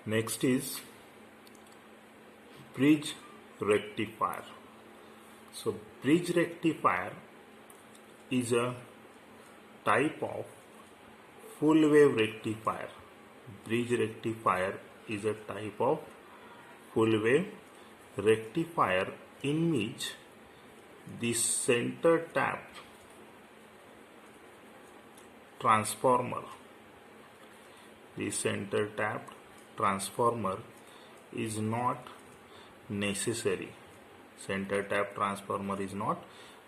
Next is bridge rectifier. So bridge rectifier is a type of full wave rectifier. Bridge rectifier is a type of full wave rectifier in which the center tap transformer is not necessary. Center tap transformer is not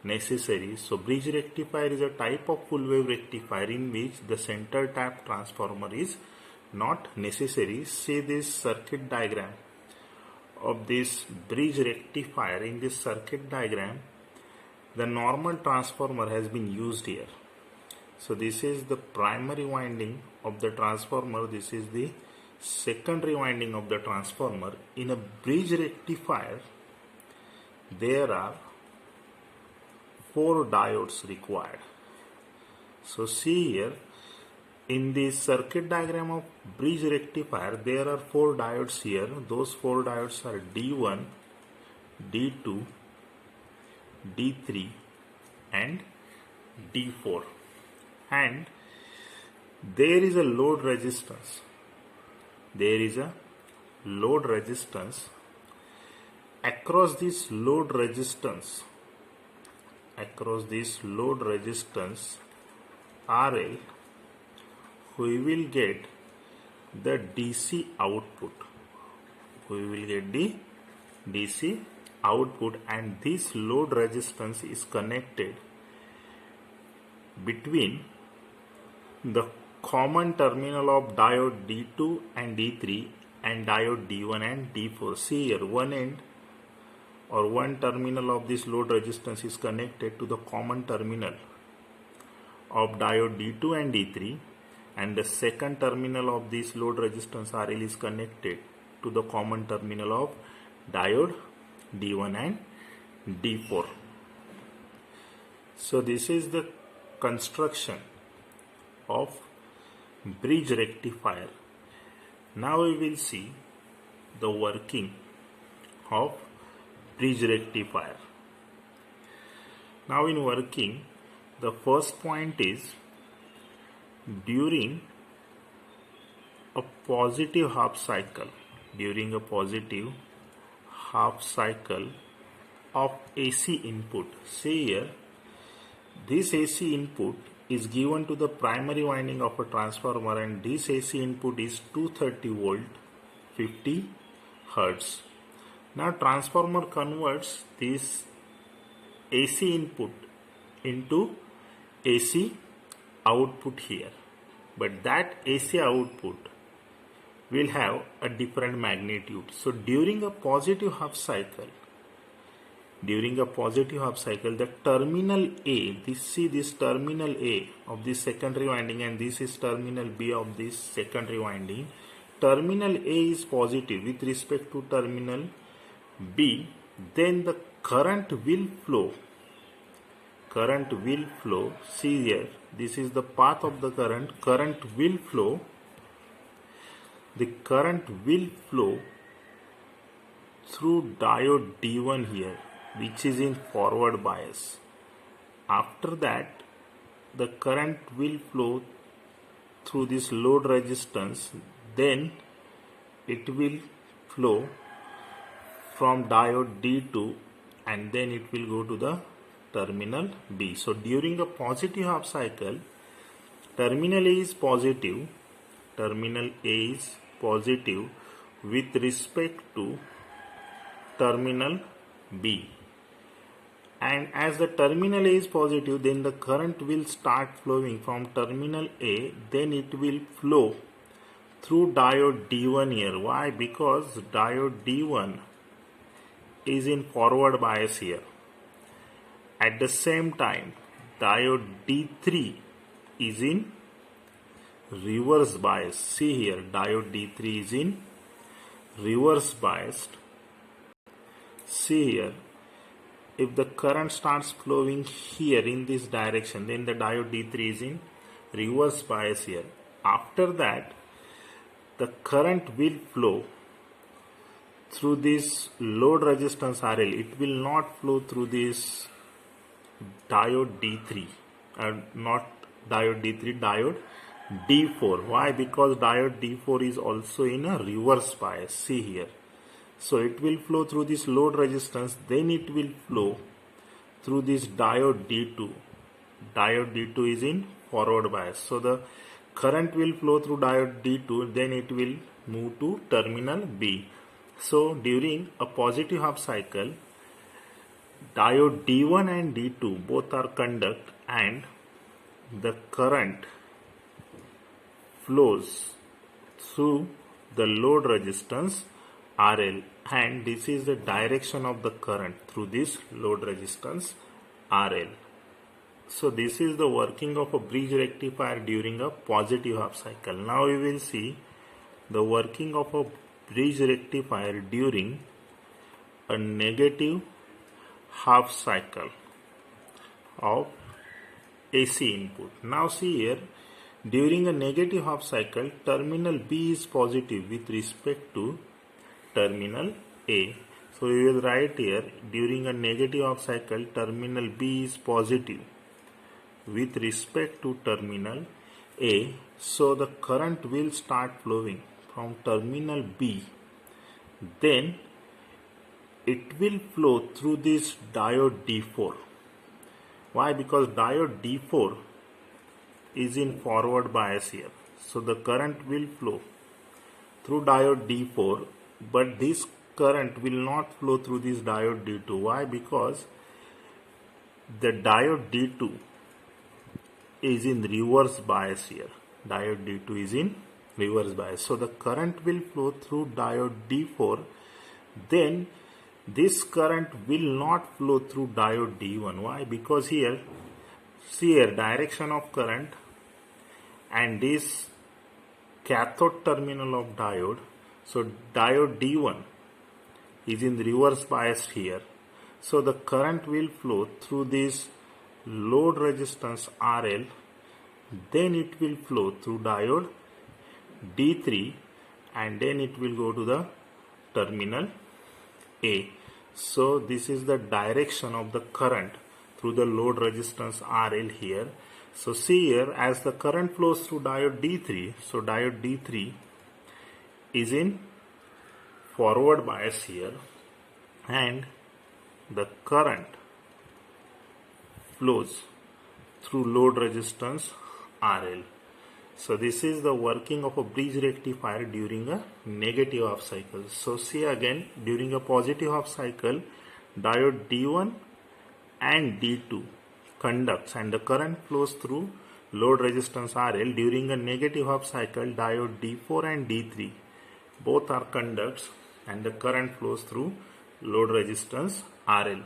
necessary. So bridge rectifier is a type of full wave rectifier in which the center tap transformer is not necessary. See this circuit diagram of this bridge rectifier. In this circuit diagram, the normal transformer has been used here. So this is the primary winding of the transformer. This is the secondary winding of the transformer. In a bridge rectifier, there are 4 diodes required. So see here, in the circuit diagram of bridge rectifier, there are 4 diodes here. Those 4 diodes are D1, D2, D3 and D4. And there is a load resistance. Across this load resistance RL, we will get the DC output. And this load resistance is connected between the common terminal of diode D2 and D3 and diode D1 and D4. See here, one end or one terminal of this load resistance is connected to the common terminal of diode D2 and D3, and the second terminal of this load resistance RL is connected to the common terminal of diode D1 and D4. So this is the construction of bridge rectifier. Now we will see the working of bridge rectifier. Now in working, the first point is during a positive half cycle of AC input. See here, this AC input is given to the primary winding of a transformer, and this AC input is 230 volt, 50 Hertz. Now transformer converts this AC input into AC output here, but that AC output will have a different magnitude. So during a positive half cycle, the terminal A, this terminal A of this secondary winding, and this is terminal B of this secondary winding. Terminal A is positive with respect to terminal B, then the current will flow. See here, this is the path of the current. The current will flow through diode D1 here, which is in forward bias. After that, the current will flow through this load resistance, then it will flow from diode D2 and then it will go to the terminal B. So during a positive half cycle, terminal A is positive with respect to terminal B, and as the terminal A is positive, then the current will start flowing from terminal A, then it will flow through diode D1 here. Why? Because diode D1 is in forward bias here. At the same time, diode D3 is in reverse bias. See here, diode D3 is in reverse biased. See here, if the current starts flowing here in this direction, then the diode D3 is in reverse bias here. After that, the current will flow through this load resistance RL. It will not flow through this diode D3, not diode D3, diode D4. Why? Because diode D4 is also in a reverse bias. See here. So it will flow through this load resistance, then it will flow through this diode D2. Diode D2 is in forward bias. So the current will flow through diode D2, then it will move to terminal B. So during a positive half cycle, diode D1 and D2 both are conduct and the current flows through the load resistance RL, and this is the direction of the current through this load resistance RL. So this is the working of a bridge rectifier during a positive half cycle. Now we will see the working of a bridge rectifier during a negative half cycle of AC input. Now see here, during a negative half cycle, terminal B is positive with respect to terminal A. So we will write here, during a negative half cycle, terminal B is positive with respect to terminal A. So the current will start flowing from terminal B. Then it will flow through this diode D4. Why? Because diode D4 is in forward bias here. So the current will flow through diode D4, but this current will not flow through this diode D2. Why? Because the diode D2 is in reverse bias here. Diode D2 is in reverse bias. So the current will flow through diode D4, then this current will not flow through diode D1. Why? Because here, see here, direction of current and this cathode terminal of diode. So diode D1 is in reverse bias here. So the current will flow through this load resistance RL, then it will flow through diode D3, and then it will go to the terminal A. So this is the direction of the current through the load resistance RL here. So see here, as the current flows through diode D3, so diode D3 is in forward bias here, and the current flows through load resistance RL. So this is the working of a bridge rectifier during a negative half cycle. So see again, during a positive half cycle, diode D1 and D2 conducts and the current flows through load resistance RL. During a negative half cycle, diode D4 and D3 both are conducts and the current flows through load resistance RL.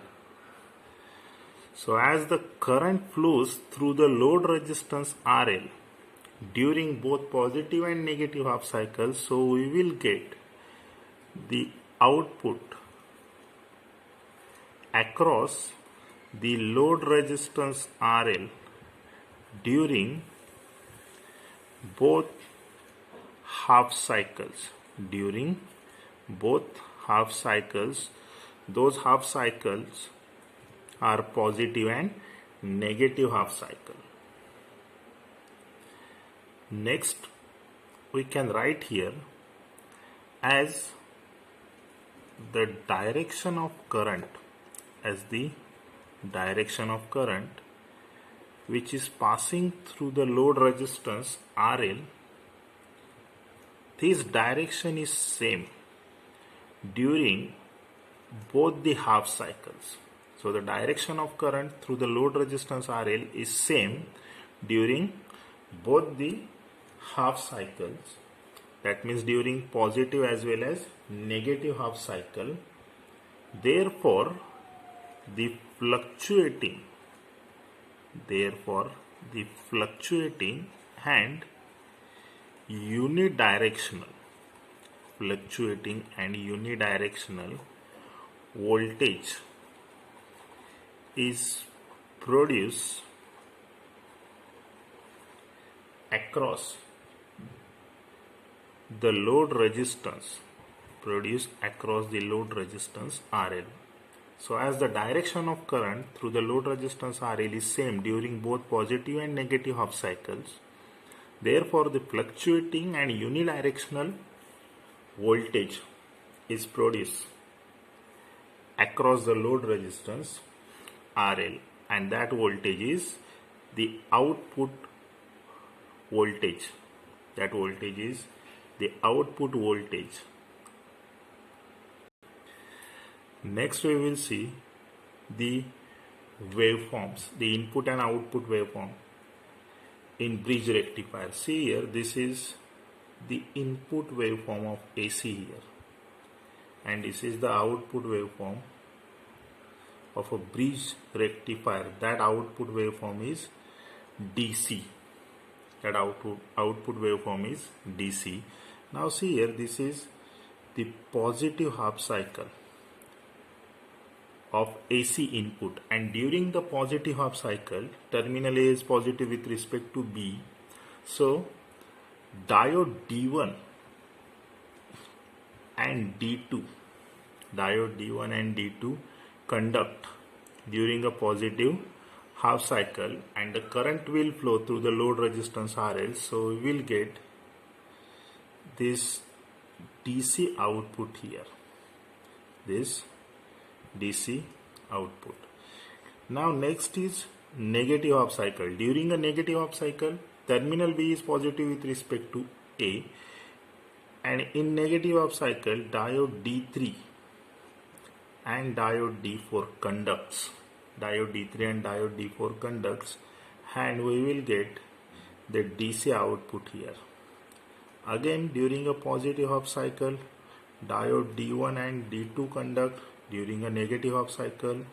So as the current flows through the load resistance RL during both positive and negative half cycles, so we will get the output across the load resistance RL during both half cycles. During both half cycles, those half cycles are positive and negative half cycle. Next, we can write here as the direction of current, which is passing through the load resistance RL. This direction is same during both the half cycles. So the direction of current through the load resistance RL is same during both the half cycles. That means during positive as well as negative half cycle. Therefore, the fluctuating and unidirectional voltage is produced across the load resistance produced across the load resistance RL. So as the direction of current through the load resistance RL is same during both positive and negative half cycles, therefore the fluctuating and unidirectional voltage is produced across the load resistance RL, and that voltage is the output voltage. That voltage is the output voltage. Next we will see the waveforms, the input and output waveform in bridge rectifier. See here, this is the input waveform of AC here, and this is the output waveform of a bridge rectifier. That output waveform is DC. That output waveform is DC. Now see here, this is the positive half cycle of AC input, and during the positive half cycle, terminal A is positive with respect to B. So diode D1 and D2, conduct during a positive half cycle, and the current will flow through the load resistance RL. So we will get this DC output here, this DC output. Now next is negative half cycle. During a negative half cycle, terminal B is positive with respect to A, and in negative half cycle, diode D3 and diode D4 conducts. Diode D3 and diode D4 conducts, and we will get the DC output here. Again, during a positive half cycle, diode D1 and D2 conduct. During a negative half cycle,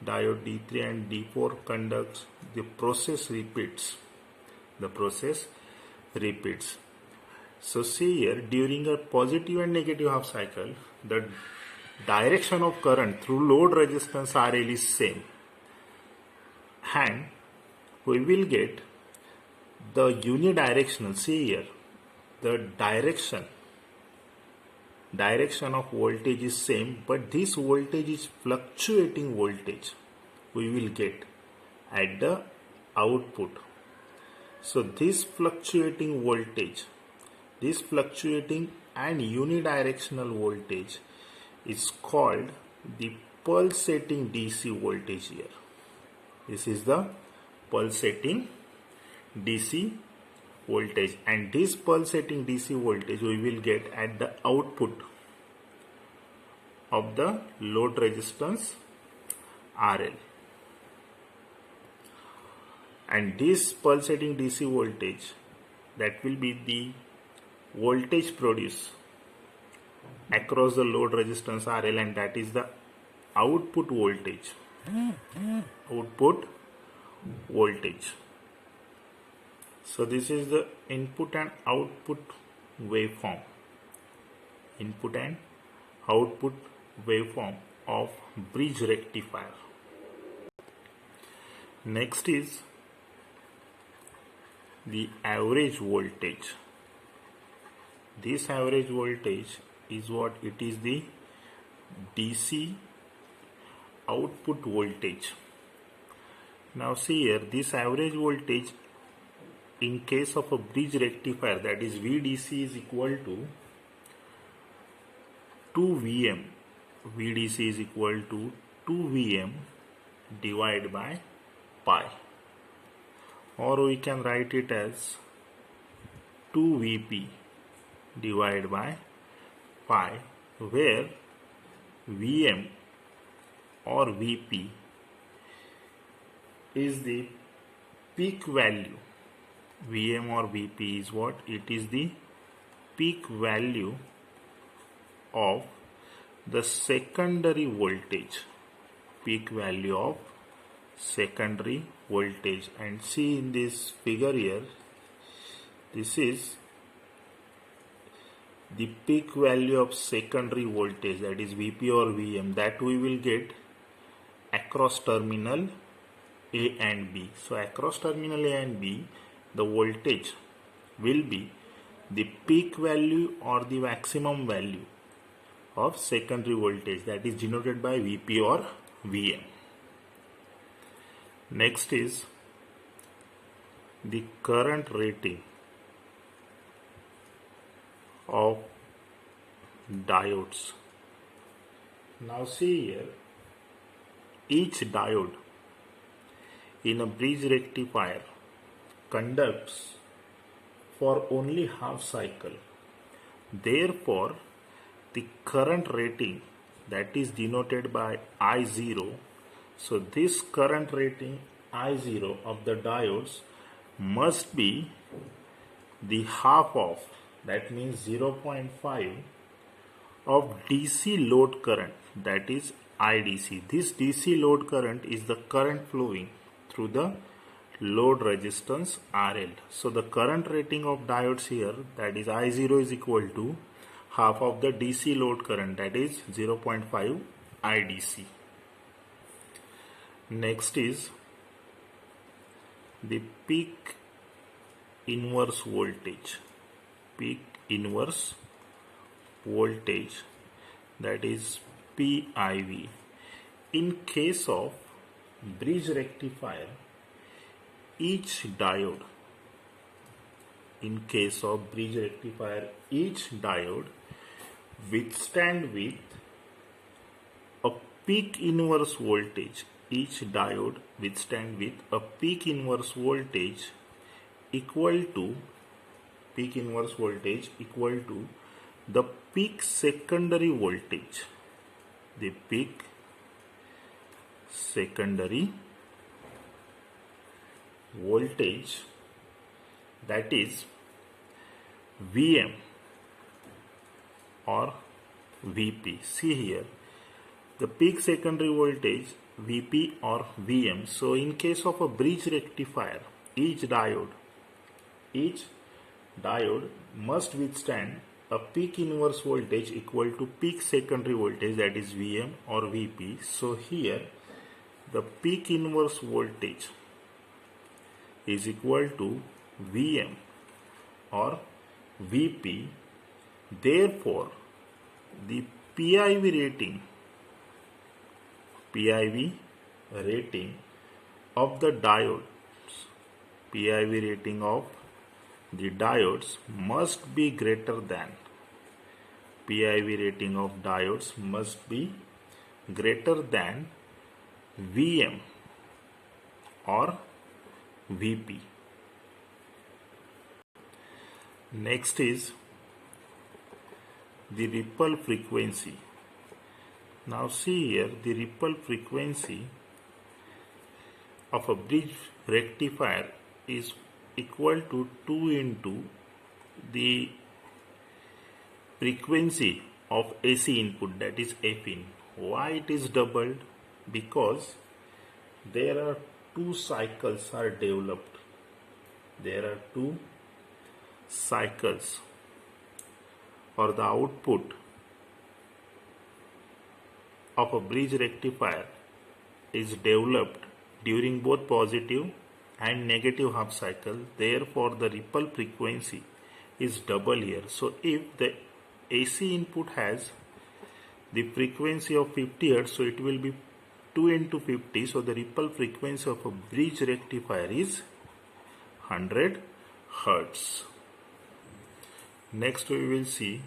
diode D3 and D4 conducts. The process repeats. So see here, during a positive and negative half cycle, the direction of current through load resistance RL is same, and we will get the unidirectional. See here, the direction of voltage is same, but this voltage is fluctuating voltage we will get at the output. So this fluctuating voltage, this fluctuating and unidirectional voltage is called the pulsating DC voltage here. This is the pulsating DC voltage, and this pulsating DC voltage we will get at the output of the load resistance RL. And this pulsating DC voltage, that will be the voltage produced across the load resistance RL, and that is the output voltage. So this is the input and output waveform. Of bridge rectifier. Next is the average voltage. This average voltage is what? It is the DC output voltage. Now see here, this average voltage in case of a bridge rectifier, that is VDC is equal to 2 Vm. VDC is equal to 2 Vm divided by pi, or we can write it as 2 Vp divided by pi, where Vm or Vp is the peak value. Vm or Vp is what? It is the peak value of the secondary voltage. And see in this figure here, this is the peak value of secondary voltage, that is Vp or Vm, that we will get across terminal A and B. So across terminal A and B, the voltage will be the peak value or the maximum value of secondary voltage, that is denoted by Vp or Vm. Next is the current rating of diodes. Now see here, each diode in a bridge rectifier conducts for only half cycle. Therefore, the current rating, that is denoted by I0. So this current rating I0 of the diodes must be the half of, that means 0.5 of DC load current, that is IDC. This DC load current is the current flowing through the load resistance RL. So the current rating of diodes here, that is I0, is equal to half of the DC load current, that is 0.5 IDC. Next is the peak inverse voltage. Peak inverse voltage, that is PIV. In case of bridge rectifier, each diode withstand with a peak inverse voltage. Each diode withstand with a peak inverse voltage equal to the peak secondary voltage. The peak secondary voltage, that is Vm or Vp. See here, the peak secondary voltage Vp or Vm. So in case of a bridge rectifier, each diode must withstand a peak inverse voltage equal to peak secondary voltage, that is Vm or Vp. So here the peak inverse voltage is equal to Vm or Vp. Therefore, the PIV rating of the diodes must be greater than Vm or Vp. Next is the ripple frequency. Now see here, the ripple frequency of a bridge rectifier is equal to 2 into the frequency of AC input, that is Fin. Why it is doubled? Because there are two cycles are developed. Or the output of a bridge rectifier is developed during both positive and negative half cycle. Therefore, the ripple frequency is double here. So if the AC input has the frequency of 50 Hz, so it will be 2 into 50. So the ripple frequency of a bridge rectifier is 100 Hz. Next we will see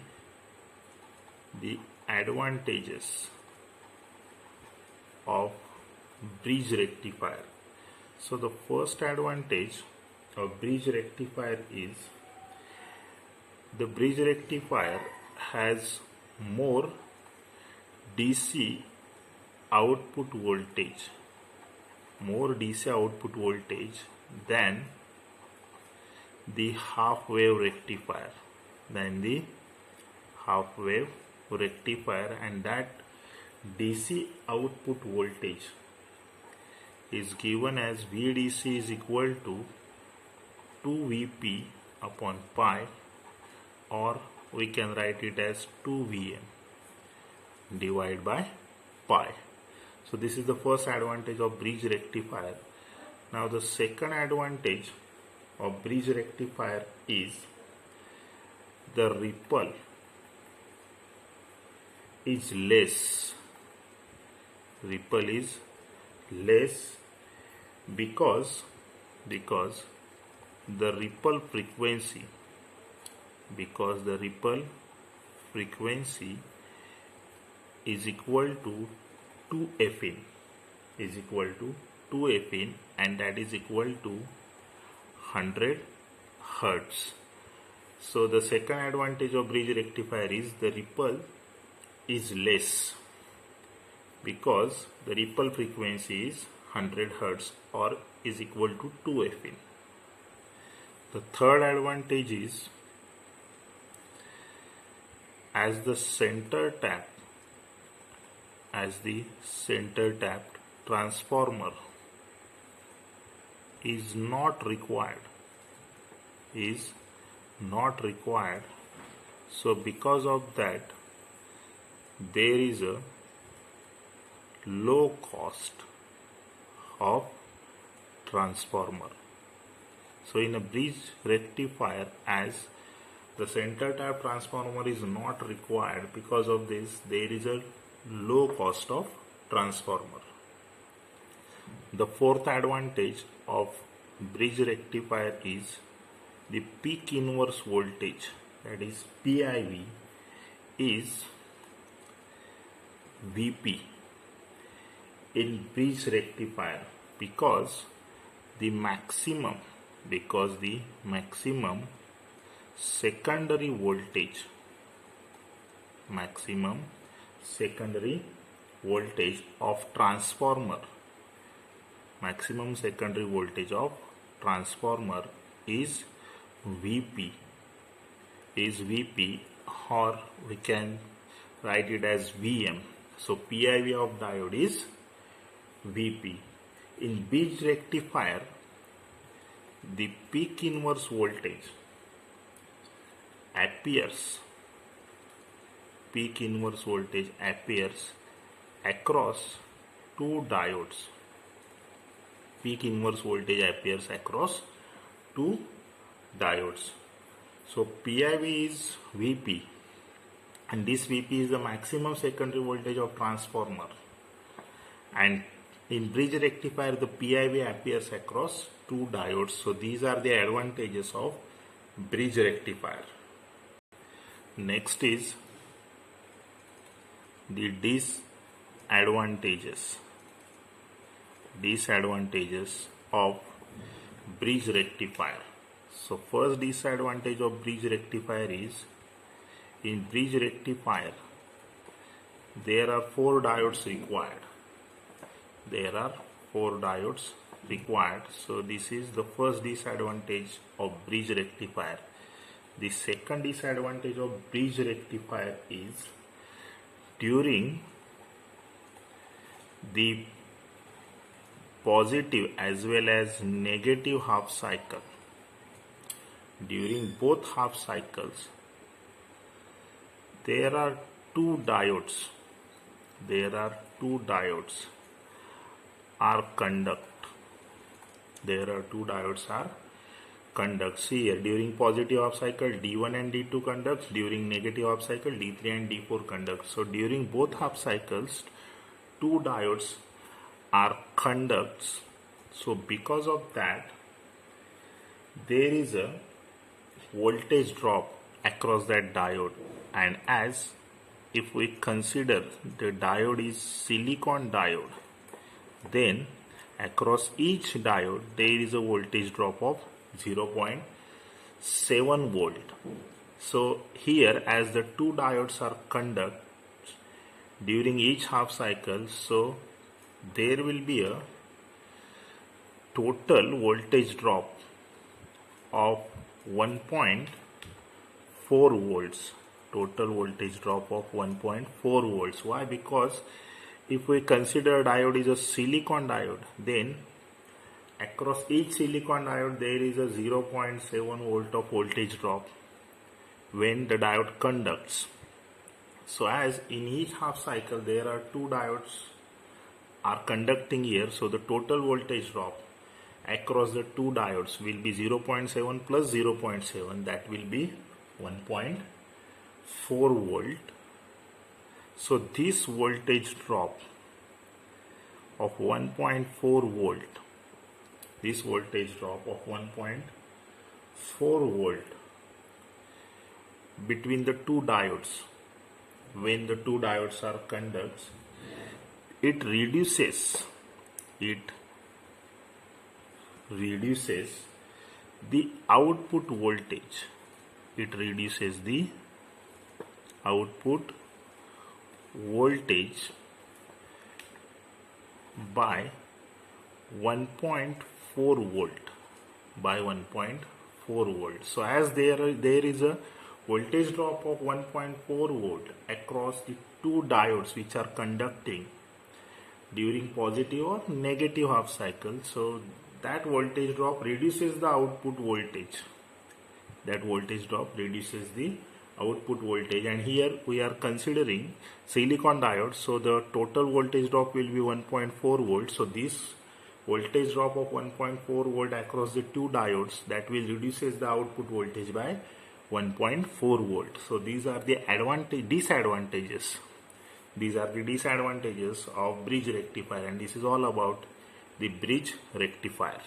the advantages of bridge rectifier. So the first advantage of bridge rectifier is the bridge rectifier has more DC output voltage than the half wave rectifier, and that DC output voltage is given as VDC is equal to 2 Vp upon pi, or we can write it as 2 Vm divided by pi. So this is the first advantage of bridge rectifier. Now the second advantage of bridge rectifier is the ripple is less. Ripple is less because the ripple frequency is equal to 2Fn and that is equal to 100 Hertz. So the second advantage of bridge rectifier is the ripple is less because the ripple frequency is 100 Hertz or is equal to 2Fn. The third advantage is as the center tapped transformer is not required, so because of that there is a low cost of transformer. So in a bridge rectifier, as the center tap transformer is not required, because of this there is a low cost of transformer. The fourth advantage of bridge rectifier is the peak inverse voltage, that is PIV, is VP in bridge rectifier because the maximum secondary voltage of transformer is VP, or we can write it as VM. So PIV of diode is VP. In bridge rectifier, the peak inverse voltage appears across two diodes. So PIV is VP and this VP is the maximum secondary voltage of transformer, and in bridge rectifier the PIV appears across two diodes. So these are the advantages of bridge rectifier. Next is the disadvantages of bridge rectifier. So first disadvantage of bridge rectifier is, in bridge rectifier there are 4 diodes required. So this is the first disadvantage of bridge rectifier. The second disadvantage of bridge rectifier is during the positive as well as negative half cycle, during both half cycles there are two diodes are conducts here. During positive half cycle D1 and D2 conducts, during negative half cycle D3 and D4 conducts. So during both half cycles two diodes are conducts. So because of that there is a voltage drop across that diode, and as if we consider the diode is silicon diode, then across each diode there is a voltage drop of 0.7 volt. So here, as the two diodes are conduct during each half cycle, so there will be a total voltage drop of 1.4 volts. Why? Because if we consider a diode is a silicon diode, then across each silicon diode there is a 0.7 volt of voltage drop when the diode conducts. So as in each half cycle there are two diodes are conducting here, so the total voltage drop across the two diodes will be 0.7 plus 0.7, that will be 1.4 volt. So this voltage drop of 1.4 volt, this voltage drop of 1.4 volt between the two diodes, when the two diodes are conducts, it reduces the output voltage. It reduces the output voltage by 1.4 volt, by 1.4 volt. So as there is a voltage drop of 1.4 volt across the two diodes which are conducting during positive or negative half cycle, so that voltage drop reduces the output voltage. That voltage drop reduces the output voltage, and here we are considering silicon diode, so the total voltage drop will be 1.4 volts. So this voltage drop of 1.4 volt across the two diodes, that will reduces the output voltage by 1.4 volt. So these are the disadvantages. These are the disadvantages of bridge rectifier, and this is all about the bridge rectifier.